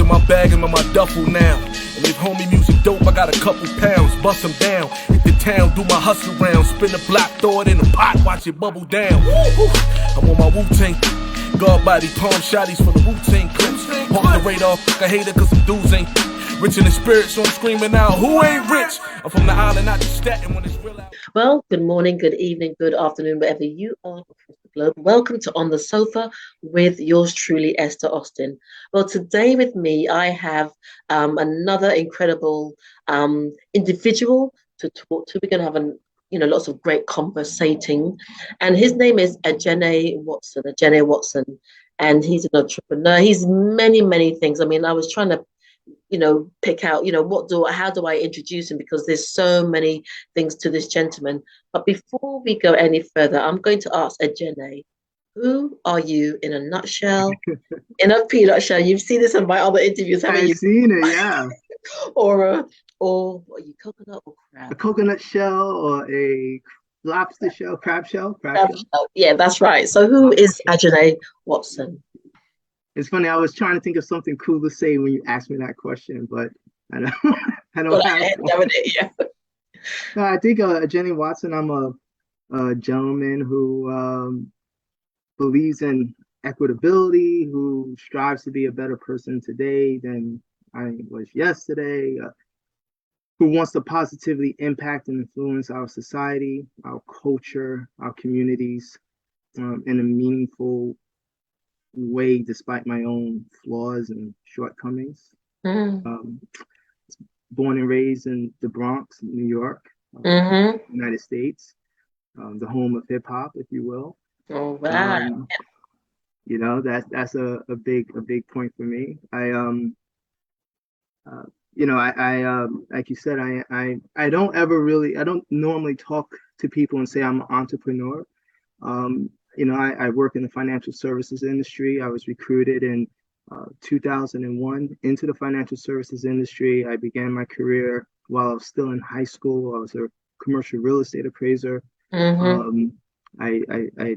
in my bag and in my duffel now. And if homie music dope, I got a couple pounds. Bust them down, hit the town, do my hustle round. Spin the block, throw it in the pot, watch it bubble down. I'm on my Wu-Tang. Guard body, palm shotties for the Wu-Tang clips. Hold the radar, fuck a hater, cause some dudes ain't rich in the spirit, so I'm screaming out, who ain't rich? I'm from the island, not the Staten when it's real out. Well, good morning, good evening, good afternoon, wherever you are across the globe. Welcome to On the Sofa with yours truly, Esther Austin. Well, today with me, I have another incredible individual to talk to. We're going to have lots of great conversating, and his name is Ajene Watson, and he's an entrepreneur. He's many things. I mean, I was trying to pick out, how do I introduce him? Because there's so many things to this gentleman. But before we go any further, I'm going to ask Ajene, who are you in a nutshell? In a peanut shell. You've seen this in my other interviews, haven't you? I've seen it, yeah. or what are you, coconut or crab? A coconut shell or a lobster shell, crab shell? Crab shell. Yeah, that's right. So who is Ajene Watson? It's funny, I was trying to think of something cool to say when you asked me that question, but I don't have it. Yeah. No, I think Ajene Watson, I'm a gentleman who believes in equitability, who strives to be a better person today than I was yesterday, who wants to positively impact and influence our society, our culture, our communities in a meaningful way, despite my own flaws and shortcomings. Born and raised in the Bronx, New York, United States, the home of hip hop, if you will. Oh wow! That's a big point for me. I like you said, I don't normally talk to people and say I'm an entrepreneur. I work in the financial services industry. I was recruited in 2001 into the financial services industry. I began my career while I was still in high school. I was a commercial real estate appraiser. I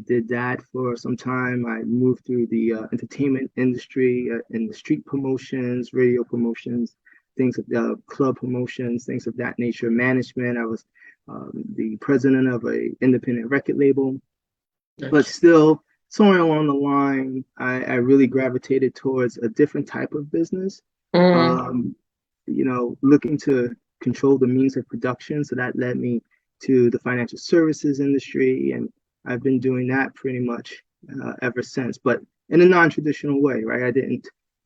did that for some time. I moved through the entertainment industry in the street promotions, radio promotions, things of club promotions, things of that nature, management. I was the president of an independent record label. But still, somewhere along the line, I really gravitated towards a different type of business, looking to control the means of production. So that led me to the financial services industry. And I've been doing that pretty much ever since, but in a non-traditional way, right? I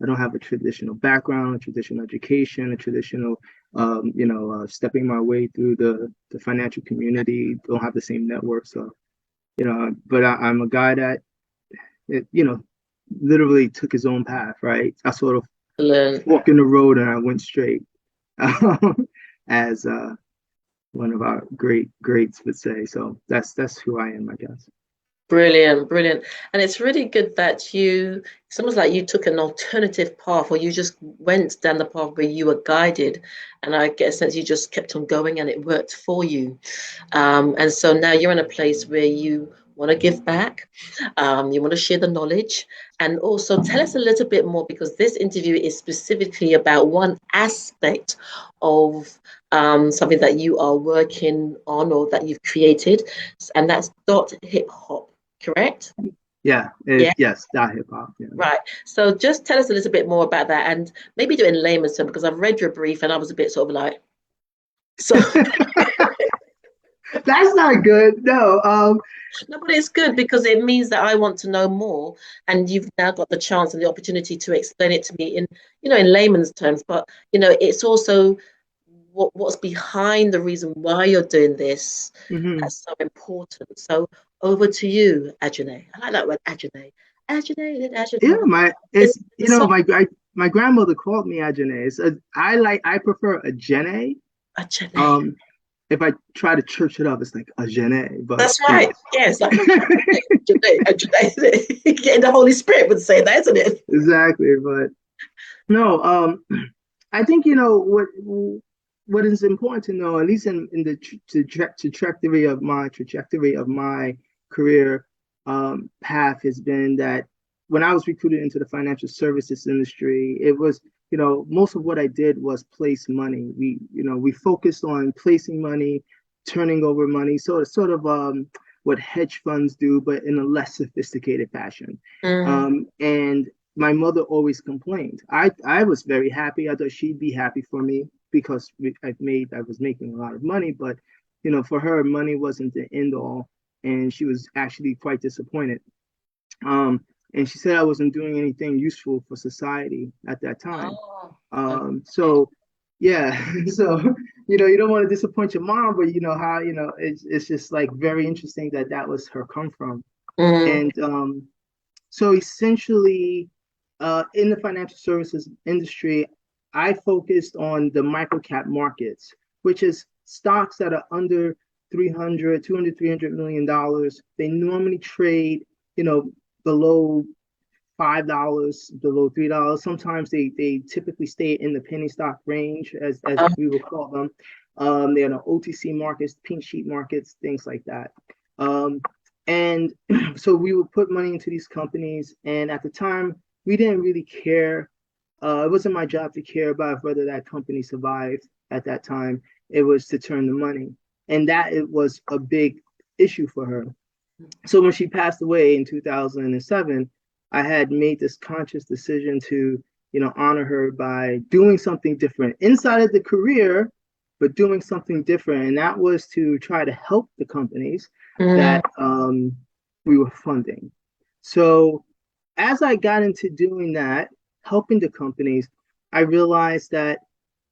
don't have a traditional background, a traditional education, a traditional, stepping my way through the financial community, don't have the same network. So, but I'm a guy that, literally took his own path, right? I sort of walked in the road and I went straight, as one of our greats would say. So that's who I am, I guess. Brilliant. And it's really good that it's almost like you took an alternative path, or you just went down the path where you were guided. And I get a sense you just kept on going and it worked for you. And so now you're in a place where you want to give back, you want to share the knowledge, and also tell us a little bit more, because this interview is specifically about one aspect of something that you are working on or that you've created, and that's hip hop. Correct? Yeah. Yes, hip hop. Yeah. Right. So just tell us a little bit more about that, and maybe do it in layman's terms, because I've read your brief and I was a bit sort of like, so. That's not good. No. No, but it's good because it means that I want to know more, and you've now got the chance and the opportunity to explain it to me in layman's terms. But it's also what's behind the reason why you're doing this. That's so important. So over to you, Ajene. I like that word, Ajene. Ajene. Yeah, my grandmother called me Ajene. I prefer Ajene. Ajene. If I try to church it up, it's like Ajene. But that's right. Yes. Ajene. Getting the Holy Spirit would say that, isn't it? Exactly. But no, I think what is important to know, at least in the trajectory of my career path, has been that when I was recruited into the financial services industry, it was, most of what I did was place money. We focused on placing money, turning over money, sort of what hedge funds do, but in a less sophisticated fashion. And my mother always complained. I was very happy. I thought she'd be happy for me because I was making a lot of money, but for her, money wasn't the end all, and she was actually quite disappointed. And she said I wasn't doing anything useful for society at that time. So yeah, so you don't want to disappoint your mom, but you know how it's just like very interesting that was her come from. And so essentially, in the financial services industry, I focused on the microcap markets, which is stocks that are under 300 million dollars. They normally trade, below $5, below $3. Sometimes they typically stay in the penny stock range, as we will call them. They're in the OTC markets, pink sheet markets, things like that. And so we would put money into these companies, and at the time, we didn't really care. It wasn't my job to care about whether that company survived at that time. It was to turn the money, and that it was a big issue for her. So when she passed away in 2007, I had made this conscious decision to, honor her by doing something different inside of the career, but doing something different. And that was to try to help the companies that we were funding. So as I got into doing that, helping the companies, I realized that,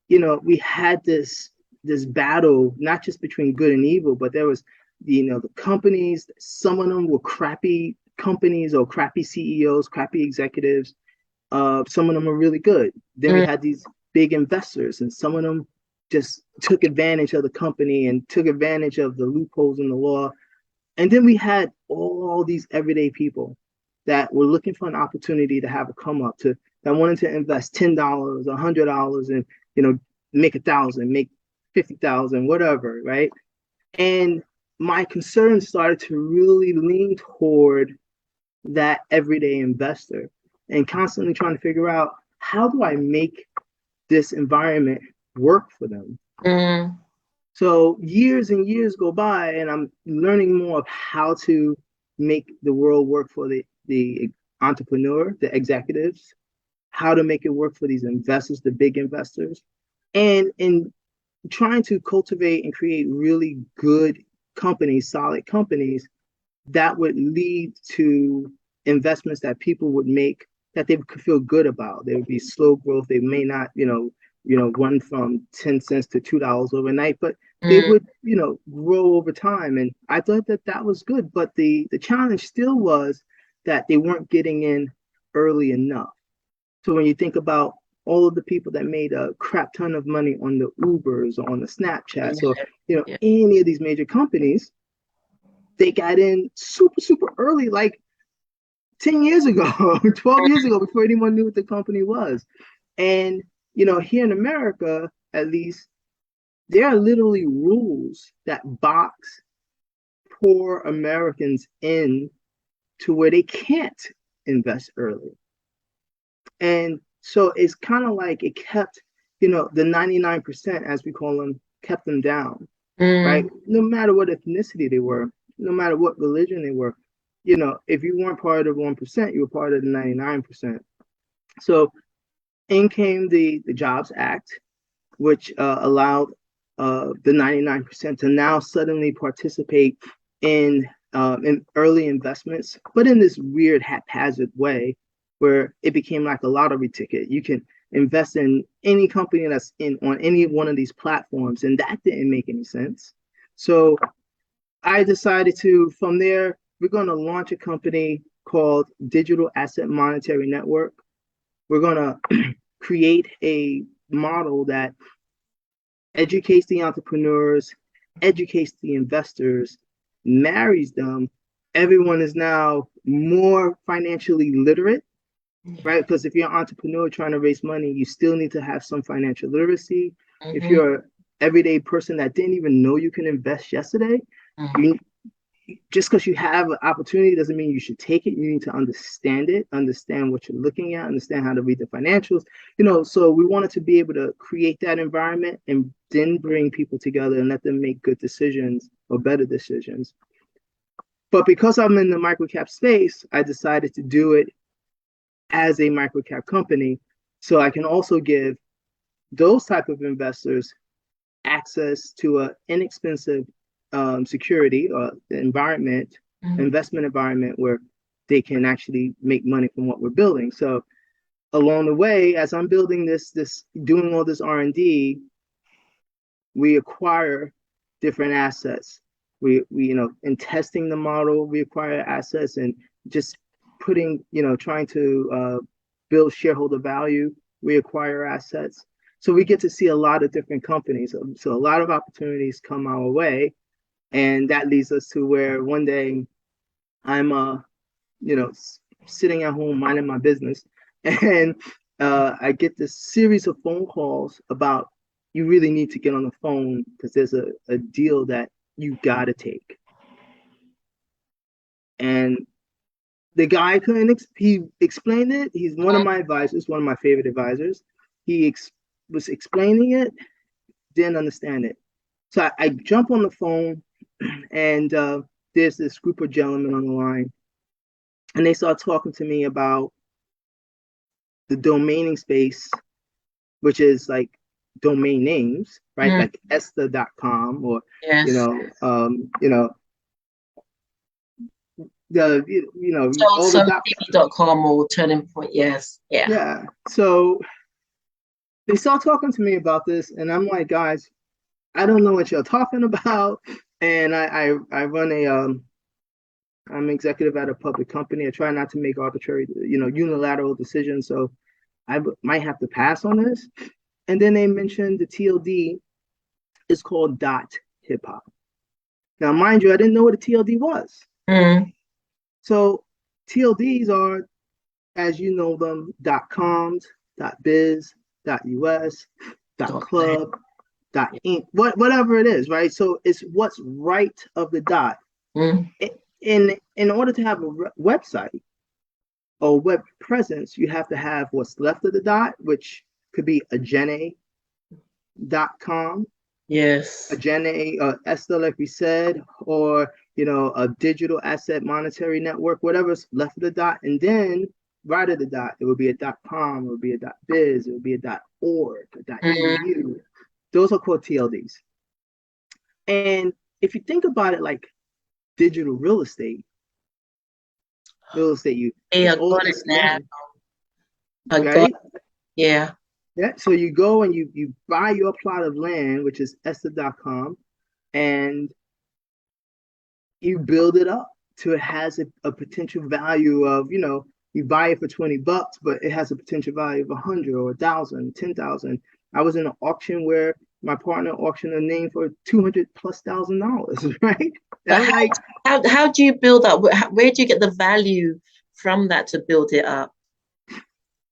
we had this battle, not just between good and evil, but there was, the companies, some of them were crappy companies or crappy CEOs, crappy executives. Some of them are really good. Then we had these big investors, and some of them just took advantage of the company and took advantage of the loopholes in the law. And then we had all these everyday people that were looking for an opportunity to have a come up, that wanted to invest $10, $100, and make 1,000, make 50,000, whatever, right? And my concern started to really lean toward that everyday investor and constantly trying to figure out, how do I make this environment work for them? So years and years go by, and I'm learning more of how to make the world work for the entrepreneur, the executives, how to make it work for these investors, the big investors, and in trying to cultivate and create really good companies, solid companies that would lead to investments that people would make that they could feel good about. There would be slow growth. They may not, run from 10 cents to $2 overnight, but they would, grow over time. And I thought that was good. But the challenge still was that they weren't getting in early enough. So when you think about all of the people that made a crap ton of money on the Ubers or on the Snapchats or any of these major companies, they got in super, super early, like 10 years ago, 12 years ago, before anyone knew what the company was. And, here in America, at least, there are literally rules that box poor Americans in to where they can't invest early. And so it's kind of like it kept, the 99%, as we call them, kept them down, right? No matter what ethnicity they were, no matter what religion they were, if you weren't part of the 1%, you were part of the 99%. So in came the Jobs Act, which allowed the 99% to now suddenly participate in early investments, but in this weird haphazard way where it became like a lottery ticket. You can invest in any company that's on any one of these platforms, and that didn't make any sense. So I decided from there, we're going to launch a company called Digital Asset Monetary Network. We're going to create a model that educates the entrepreneurs, educates the investors, marries them. Everyone is now more financially literate, right? Because if you're an entrepreneur trying to raise money, you still need to have some financial literacy. If you're an everyday person that didn't even know you can invest yesterday, just because you have an opportunity doesn't mean you should take it. You need to understand it, understand what you're looking at, understand how to read the financials. So we wanted to be able to create that environment and then bring people together and let them make good decisions or better decisions. But because I'm in the microcap space, I decided to do it as a microcap company, so I can also give those type of investors access to an inexpensive security or investment environment where they can actually make money from what we're building. So along the way, as I'm building doing all this R&D, we acquire different assets. We in testing the model, we acquire assets, and just trying to build shareholder value, we acquire assets. So we get to see a lot of different companies. So a lot of opportunities come our way, and that leads us to where one day I'm sitting at home minding my business, and I get this series of phone calls about, you really need to get on the phone because there's a deal that you gotta take. And the guy he explained it. He's one of my advisors, one of my favorite advisors. He was explaining it, didn't understand it. So I jump on the phone, and there's this group of gentlemen on the line, and they start talking to me about the domaining space, which is like domain names, right? Like Esther.com or yes. All the .com or Turning Point. Yes. Yeah. So they start talking to me about this, and I'm like, guys, I don't know what you're talking about. And I run I'm executive at a public company. I try not to make arbitrary, unilateral decisions. So I might have to pass on this. And then they mentioned the TLD is called .hip hop. Now, mind you, I didn't know what a TLD was. So TLDs are, as you know them, .coms, .biz, .us, .club, .inc, whatever it is, right? So it's what's right of the dot. In order to have a website or web presence, you have to have what's left of the dot, which could be Ajene.com. Yes. Ajene, Esther, like we said, or a digital asset monetary network, whatever's left of the dot, and then right of the dot, it would be a .com, it would be a .biz, it would be a .org, a .edu. Those are called TLDs. And if you think about it, like digital real estate, you got it now. Right? Yeah. Yeah. So you go and you buy your plot of land, which is Esther.com, and you build it up to it has a potential value of, you buy it for $20, but it has a potential value of 100 or 1,000, 10,000. I was in an auction where my partner auctioned a name for $200,000+, right? How do you build up? Where do you get the value from that to build it up?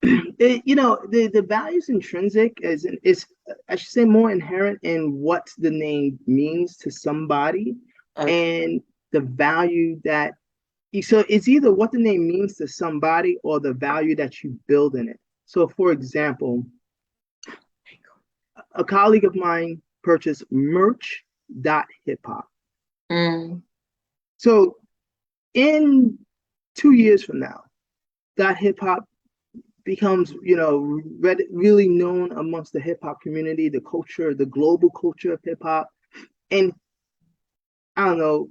The value is intrinsic, is I should say more inherent in what the name means to somebody, and the value that. So it's either what the name means to somebody or the value that you build in it. So, for example, a colleague of mine purchased merch.hiphop. So in 2 years from now, .hiphop becomes, really known amongst the hip hop community, the culture, the global culture of hip hop. And I don't know,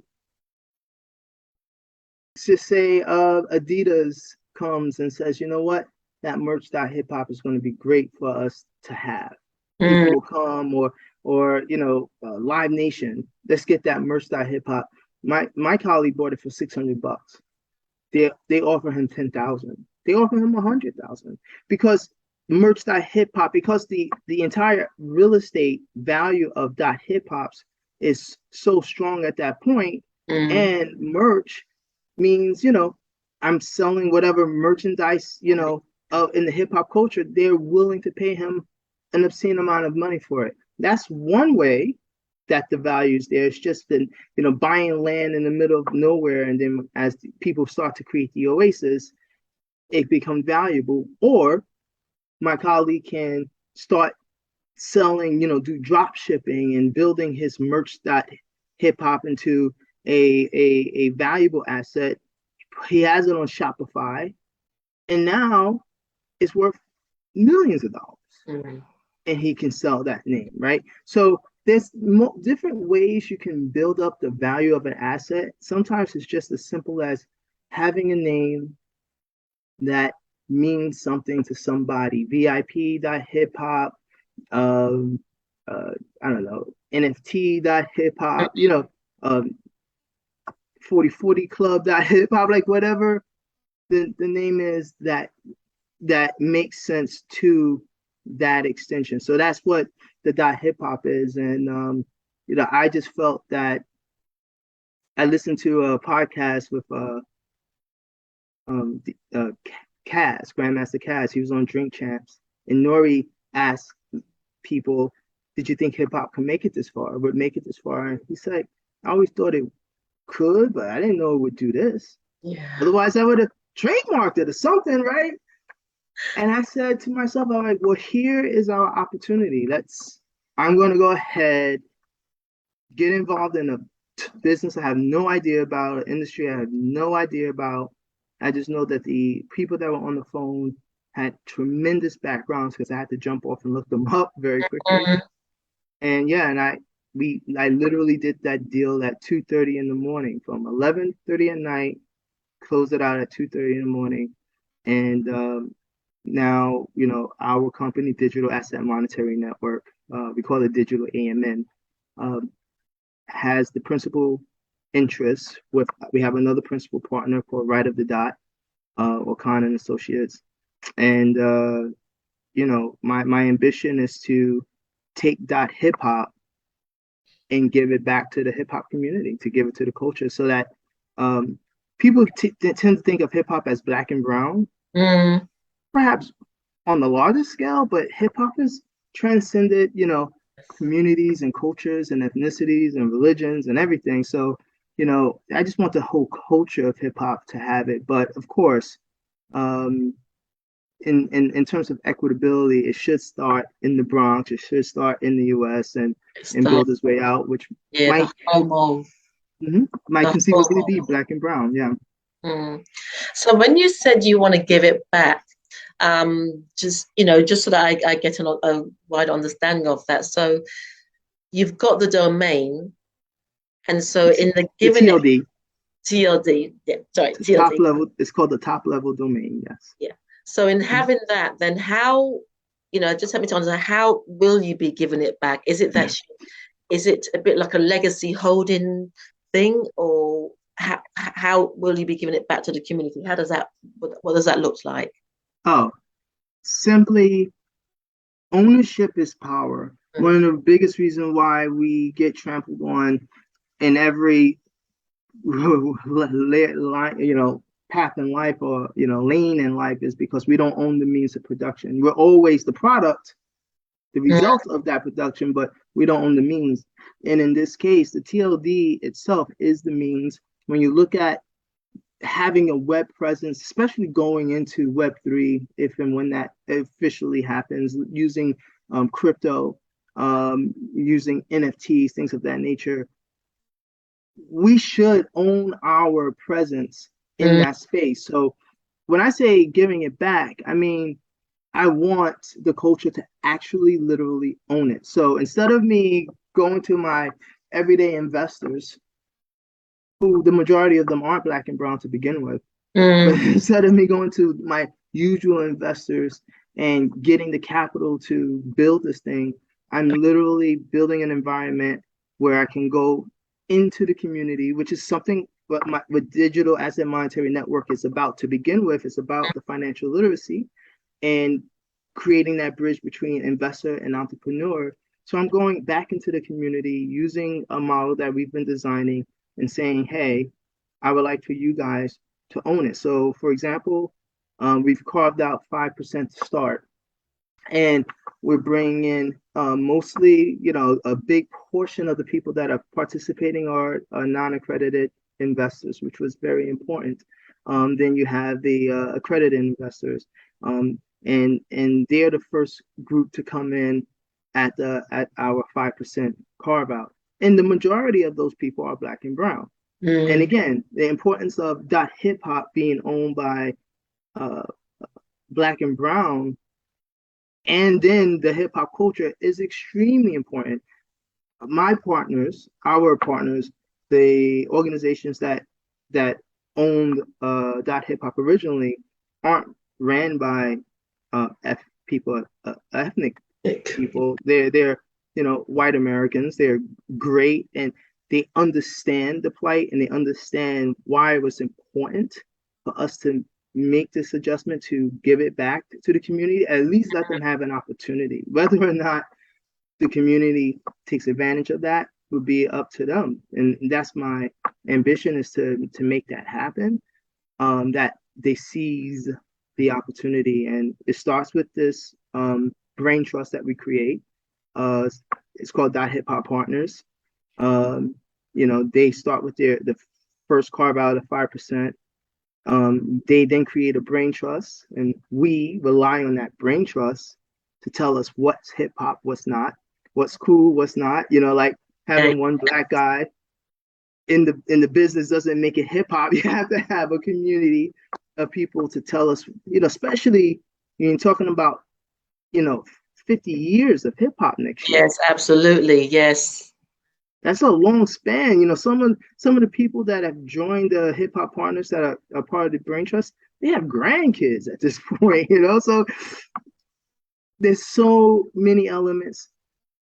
to say Adidas comes and says, you know what, that merch.hiphop is going to be great for us to have. People will come, or Live Nation, let's get that merch.hiphop. My colleague bought it for $600. They offer him 10,000. They offer him 100,000 because merch.hiphop, because the entire real estate value of .hiphops is so strong at that point, and merch means, I'm selling whatever merchandise, in the hip hop culture, they're willing to pay him an obscene amount of money for it. That's one way that the value is there. It's just been, buying land in the middle of nowhere, and then as people start to create the oasis, it becomes valuable. Or my colleague can start selling, do drop shipping and building his merch hip hop into a valuable asset. He has it on Shopify, and now it's worth millions of dollars. Mm-hmm. And he can sell that name, right? So there's different ways you can build up the value of an asset. Sometimes it's just as simple as having a name that means something to somebody. VIP.hiphop, I don't know, NFT.hiphop, 4040 club.hiphop, like whatever the name is that makes sense to that extension. So that's what the hip hop is. And I just felt that I listened to a podcast with Kaz, Grandmaster Kaz. He was on Drink Champs, and Nori asked people, did you think hip hop could make it this far, would make it this far? And he said, I always thought it could, but I didn't know it would do this. Yeah. Otherwise I would have trademarked it or something, right? And I said to myself, I'm like, well, here is our opportunity. I'm going to go ahead, get involved in a business I have no idea about, an industry I have no idea about. I just know that the people that were on the phone had tremendous backgrounds because I had to jump off and look them up very quickly. Mm-hmm. And yeah, and I literally did that deal at 2:30 in the morning, from 11:30 at night, closed it out at 2:30 in the morning. And now, our company, Digital Asset Monetary Network, we call it Digital AMN, has the principal interest we have another principal partner called Right of the Dot, or Khan and Associates. And, my ambition is to take hip hop and give it back to the hip hop community, to give it to the culture, so that people tend to think of hip hop as black and brown. Mm. Perhaps on the largest scale, but hip hop has transcended, communities and cultures and ethnicities and religions and everything. So, I just want the whole culture of hip hop to have it. But of course, in terms of equitability, it should start in the Bronx. It should start in the U.S. and build its way out, which might conceivably be black and brown. Yeah. Mm. So when you said you want to give it back, just so that I get a wide understanding of that. So you've got the domain, and so in the given TLD, yeah, sorry, TLD. Top level. It's called the top level domain. Yes. Yeah. So in having that, then how, just help me to understand, how will you be giving it back? Is it that is it a bit like a legacy holding thing, or how will you be giving it back to the community? How does what does that look like? Oh, simply, ownership is power. Mm-hmm. One of the biggest reasons why we get trampled on in every line, path in life, or lane in life, is because we don't own the means of production. We're always the product, the result of that production, but we don't own the means. And in this case, the TLD itself is the means. When you look at having a web presence, especially going into Web3, if and when that officially happens, using crypto, using NFTs, things of that nature, we should own our presence in that space. So when I say giving it back, I mean, I want the culture to actually literally own it. So instead of me going to my everyday investors, who the majority of them aren't black and brown to begin with, but instead of me going to my usual investors and getting the capital to build this thing, I'm literally building an environment where I can go into the community, which is something what Digital Asset Monetary Network is about to begin with. It's about the financial literacy and creating that bridge between investor and entrepreneur. So I'm going back into the community using a model that we've been designing and saying, hey, I would like for you guys to own it. So for example, we've carved out 5% to start. And we're bringing in mostly, a big portion of the people that are participating are non-accredited investors, which was very important. Then you have the accredited investors, and they're the first group to come in at our 5% carve out, and the majority of those people are Black and brown. And again, the importance of Hip Hop being owned by uh, Black and brown, and then the hip hop culture is extremely important. My partners, our partners, the organizations that owned Hip Hop originally aren't ran by people, ethnic people. They're white Americans. They're great, and they understand the plight, and they understand why it was important for us to make this adjustment to give it back to the community. At least let them have an opportunity. Whether or not the community takes advantage of that would be up to them, and that's my ambition, is to make that happen. That they seize the opportunity, and it starts with this brain trust that we create. It's called Hip Hop Partners. They start with the first carve out of 5%. They then create a brain trust, and we rely on that brain trust to tell us what's hip hop, what's not, what's cool, what's not. Like having one Black guy in the business doesn't make it hip hop. You have to have a community of people to tell us, especially when you're talking about, 50 years of hip hop next year. Yes, absolutely. Yes. That's a long span. Some of the people that have joined the Hip Hop Partners that are part of the Brain Trust, they have grandkids at this point, So there's so many elements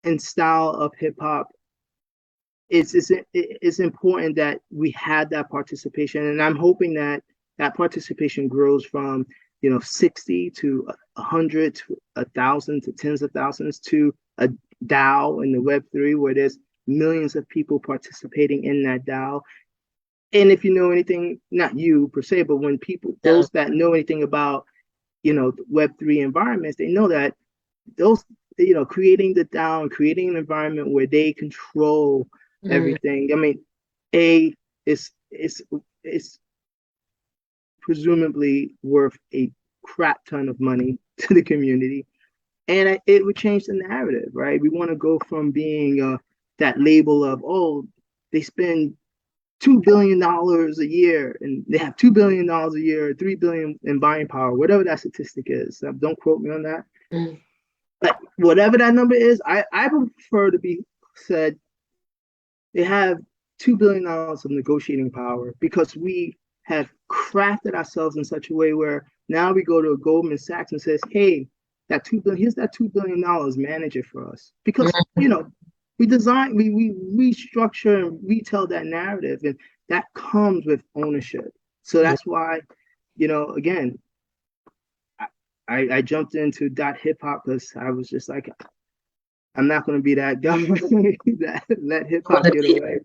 and style of hip hop. It's important that we had that participation, and I'm hoping that participation grows from 60 to 100 to 1,000 to tens of thousands to a DAO in the Web3, where there's millions of people participating in that DAO. And if you know anything, not you per se, but when those that know anything about Web3 environments, they know that those creating the DAO and creating an environment where they control everything. I mean, it's presumably worth a crap ton of money to the community, and it would change the narrative, right? We want to go from being that label of, oh, they spend $2 billion a year, and they have $2 billion a year, 3 billion in buying power, whatever that statistic is. Don't quote me on that. But whatever that number is, I prefer to be said they have $2 billion of negotiating power, because we have crafted ourselves in such a way where now we go to a Goldman Sachs and says, hey, here's that $2 billion, manage it for us. Because, we restructure and retell that narrative, and that comes with ownership. So that's why, again, I jumped into Hip Hop because I was just like, I'm not going to be that guy that let hip hop get away.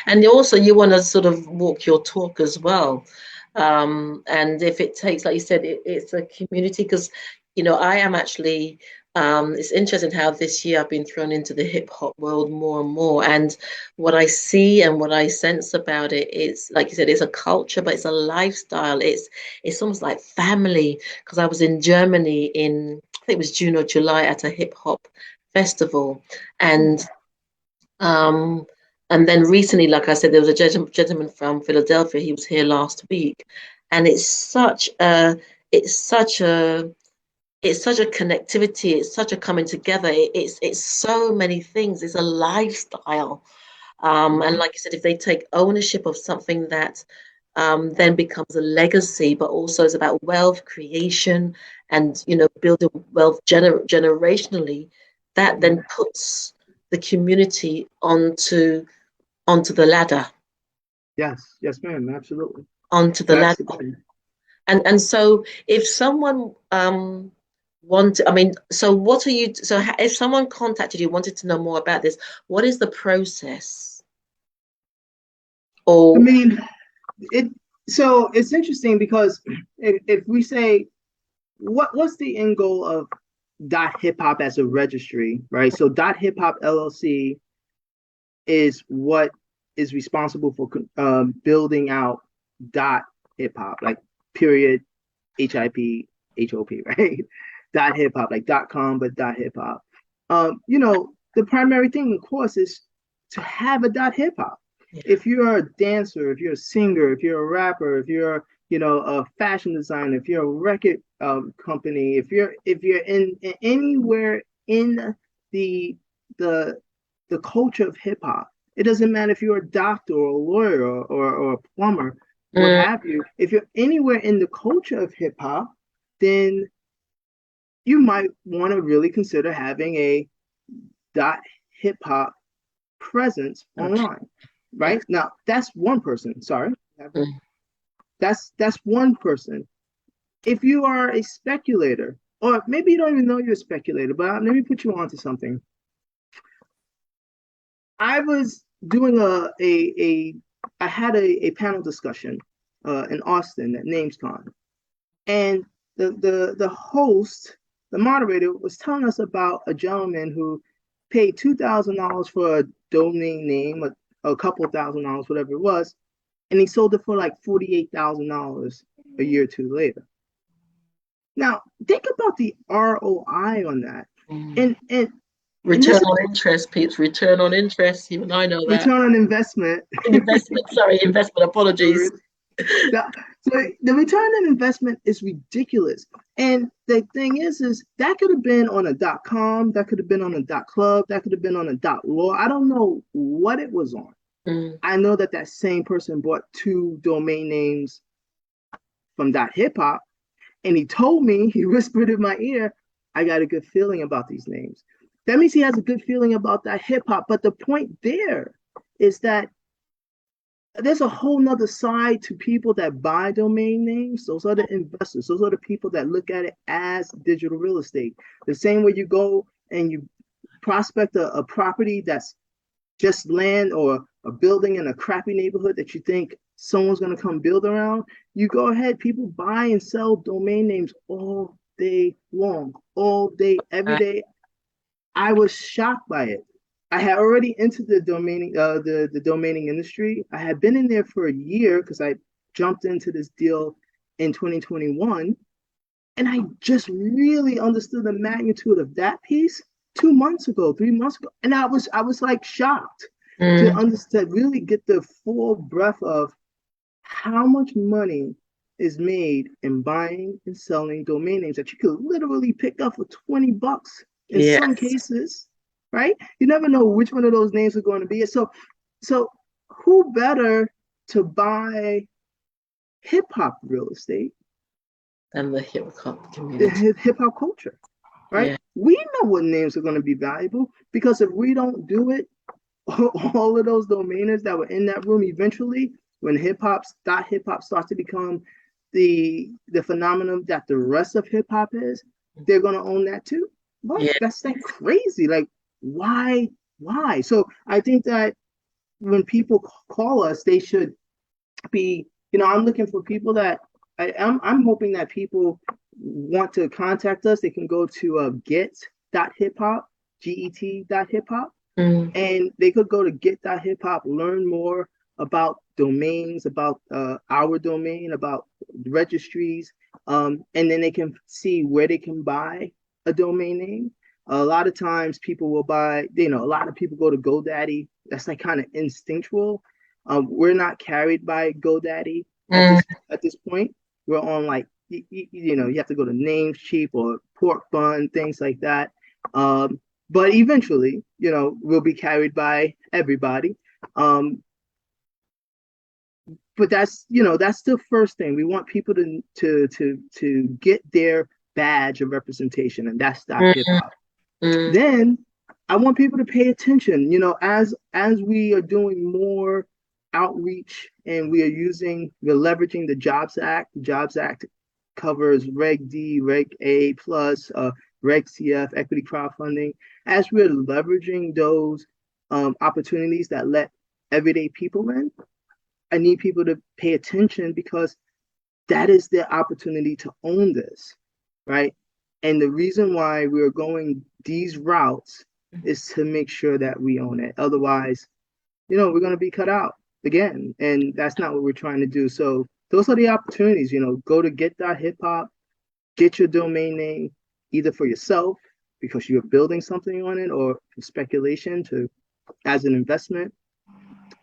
And also, you want to sort of walk your talk as well. And if it takes, like you said, it's a community, because, I am actually, it's interesting how this year I've been thrown into the hip hop world more and more. And what I see and what I sense about it is, like you said, it's a culture, but it's a lifestyle. It's almost like family. Because I was in Germany in, I think it was June or July, at a hip hop festival, and then recently, like I said, there was a gentleman from Philadelphia. He was here last week, and it's such a connectivity. It's such a coming together. It's so many things. It's a lifestyle, and like you said, if they take ownership of something that then becomes a legacy, but also is about wealth creation and building wealth generationally, that then puts the community onto the ladder. Yes, ma'am, absolutely. Onto the ladder. And so if someone if someone contacted you, wanted to know more about this, what is the process? I mean, so it's interesting, because if we say, what's the end goal of dot hip hop as a registry, right? So dot hip hop LLC is what is responsible for building out dot hip hop, like period HIP HOP, right? Dot hip hop, like dot com, but dot hip hop. The primary thing, of course, is to have a dot hip hop. Yeah. If you're a dancer, if you're a singer, if you're a rapper, if you're a fashion designer, if you're a record company, if you're in anywhere in the the the culture of hip hop, it doesn't matter if you're a doctor or a lawyer or a plumber, what have you. If you're anywhere in the culture of hip hop, then you might want to really consider having a dot hip hop presence online, right? Now that's one person. Sorry, that's one person. If you are a speculator, or maybe you don't even know you're a speculator, but let me put you on to something. I was doing I had a panel discussion in Austin at NamesCon, and the host, the moderator, was telling us about a gentleman who paid $2,000 for a domain name, a couple $1,000, whatever it was, and he sold it for like $48,000 a year or two later. Now think about the ROI on that, and return on interest, Pete's return on interest. Even I know that. Return on investment. Investment. Apologies. So the return on investment is ridiculous. And the thing is that could have been on a .com, that could have been on a .club, that could have been on a .law. I don't know what it was on. I know that same person bought 2 domain names from .hip hop, and he told me, he whispered in my ear, I got a good feeling about these names. That means he has a good feeling about that hip hop. But the point there is that there's a whole nother side to people that buy domain names. Those are the investors. Those are the people that look at it as digital real estate. The same way you go and you prospect a property that's just land or a building in a crappy neighborhood that you think someone's going to come build around. You go ahead, people buy and sell domain names all day long, all day, every day. I was shocked by it. I had already entered the domaining industry. I had been in there for a year because I jumped into this deal in 2021, and I just really understood the magnitude of that piece 2 months ago, 3 months ago, and I was like shocked to understand, really get the full breadth of how much money is made in buying and selling domain names that you could literally pick up for $20 in some cases. Right? You never know which one of those names are going to be. So who better to buy hip hop real estate than the hip hop community, the hip hop culture, right? Yeah. We know what names are going to be valuable, because if we don't do it, all of those domainers that were in that room, eventually, when hip hop starts to become the phenomenon that the rest of hip hop is, they're going to own that too. What? Yeah. That's like crazy. Like, why? So I think that when people call us, they should be, I'm looking for people that I'm hoping that people want to contact us. They can go to get.hiphop, get.hiphop, and they could go to get.hiphop, learn more about domains, about our domain, about registries, and then they can see where they can buy a domain name. A lot of times people will buy, a lot of people go to GoDaddy. That's like kind of instinctual. We're not carried by GoDaddy at this point. We're on like, you have to go to Namecheap or Pork Bun, things like that. But eventually, we'll be carried by everybody. But that's the first thing. We want people to get their badge of representation, and that's hip hop. Then I want people to pay attention, as we are doing more outreach and we're leveraging the Jobs Act. The Jobs Act covers Reg D, Reg A plus, Reg CF, equity crowdfunding. As we're leveraging those opportunities that let everyday people in, I need people to pay attention, because that is their opportunity to own this, right? And the reason why we're going these routes is to make sure that we own it. Otherwise, we're going to be cut out again. And that's not what we're trying to do. So those are the opportunities, go to get.hiphop, get your domain name either for yourself because you're building something on it or for speculation as an investment.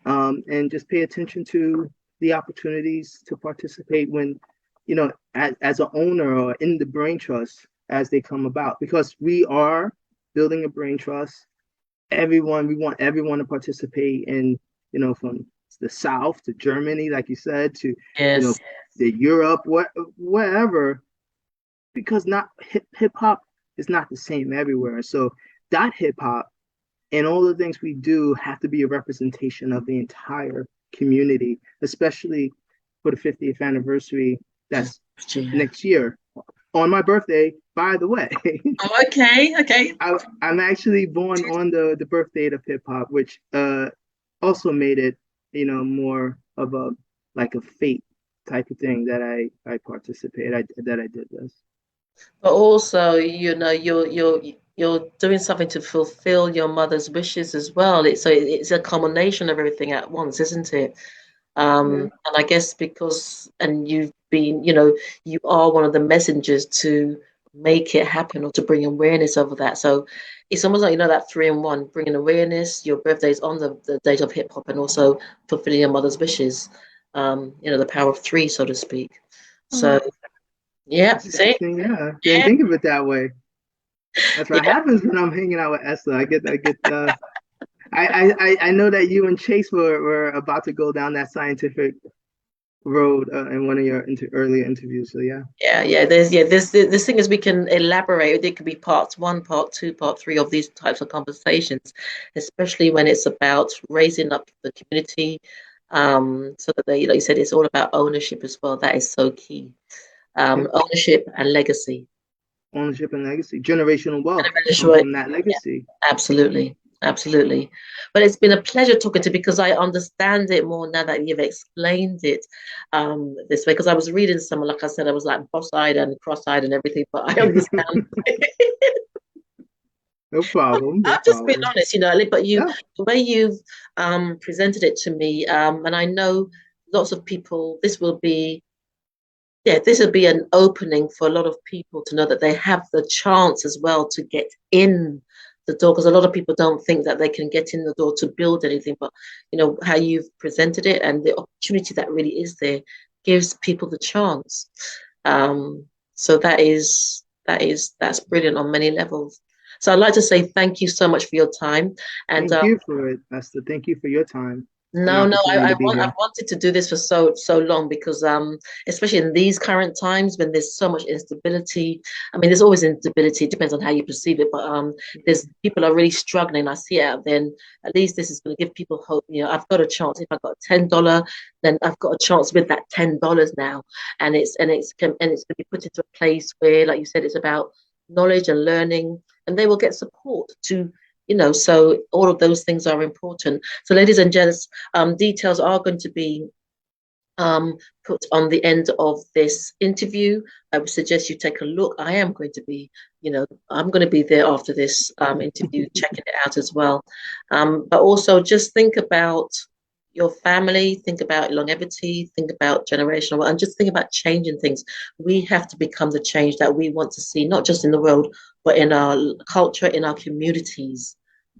And just pay attention to the opportunities to participate when, as an owner or in the brain trust as they come about, because we are building a brain trust. We want everyone to participate in, from the South to Germany, like you said, to, Yes. the Europe, wherever, because not hip hop is not the same everywhere. So that hip hop and all the things we do have to be a representation of the entire community, especially for the 50th anniversary. That's next year on my birthday, by the way. Oh, okay. I'm actually born on the birthday of hip hop, which also made it, more of a fate type of thing that I participate. That I did this. But also, you're doing something to fulfill your mother's wishes as well. It's a combination of everything at once, isn't it? And I guess you've been, you are one of the messengers to make it happen or to bring awareness over that. So it's almost like, that 3-in-1, bringing awareness, your birthday's on the date of hip hop, and also fulfilling your mother's wishes. The power of three, so to speak. So yeah, see? Yeah, didn't think of it that way. That's what happens when I'm hanging out with Esther. I know that you and Chase were about to go down that scientific road in one of your earlier interviews. So yeah. This thing is, we can elaborate. It could be parts 1, part 2, part 3 of these types of conversations, especially when it's about raising up the community, so that they, like you said, it's all about ownership as well. That is so key. Ownership and legacy. Ownership and legacy, generational wealth from that legacy. Yeah, absolutely. But it's been a pleasure talking to you, because I understand it more now that you've explained it this way. Because I was reading some, like I said, I was like boss-eyed and cross-eyed and everything, but I understand. No problem. I've just been honest, but the way you've presented it to me, and I know lots of people, this will be an opening for a lot of people to know that they have the chance as well to get in the door, because a lot of people don't think that they can get in the door to build anything. But how you've presented it and the opportunity that really is there gives people the chance. So that's brilliant on many levels. So I'd like to say thank you so much for your time. And thank you for it, Esther. Thank you for your time. I've wanted to do this for so long, because especially in these current times when there's so much instability. I mean, there's always instability. It depends on how you perceive it, but there's people are really struggling. I see it out there, and at least this is going to give people hope. I've got a chance. If I've got $10, then I've got a chance with that $10 now, and it's going to be put into a place where, like you said, it's about knowledge and learning, and they will get support to. So all of those things are important. So ladies and gents, details are going to be put on the end of this interview. I would suggest you take a look. I am going to be, I'm going to be there after this interview, checking it out as well. But also just think about your family, think about longevity, think about generational, and just think about changing things. We have to become the change that we want to see, not just in the world, but in our culture, in our communities.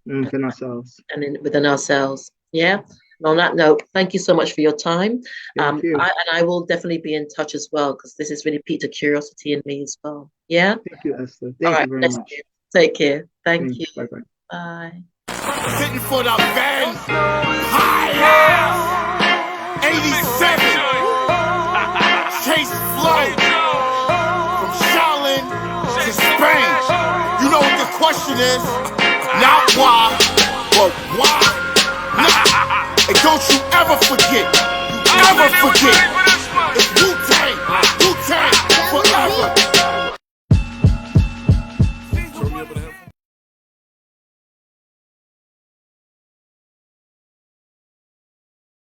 Within ourselves. And within ourselves. Yeah. And on that note, thank you so much for your time. Thank you. I will definitely be in touch as well, because this has really piqued a curiosity in me as well. Yeah. Thank you, Esther. Thank you very much. Take care. Thank you. Bye-bye. Bye. Sitting for the van. High 87. Chase Flow. From Charlotte to Spain. You know what the question is? Not why, but why? And don't you ever forget, it's Wu-Tang for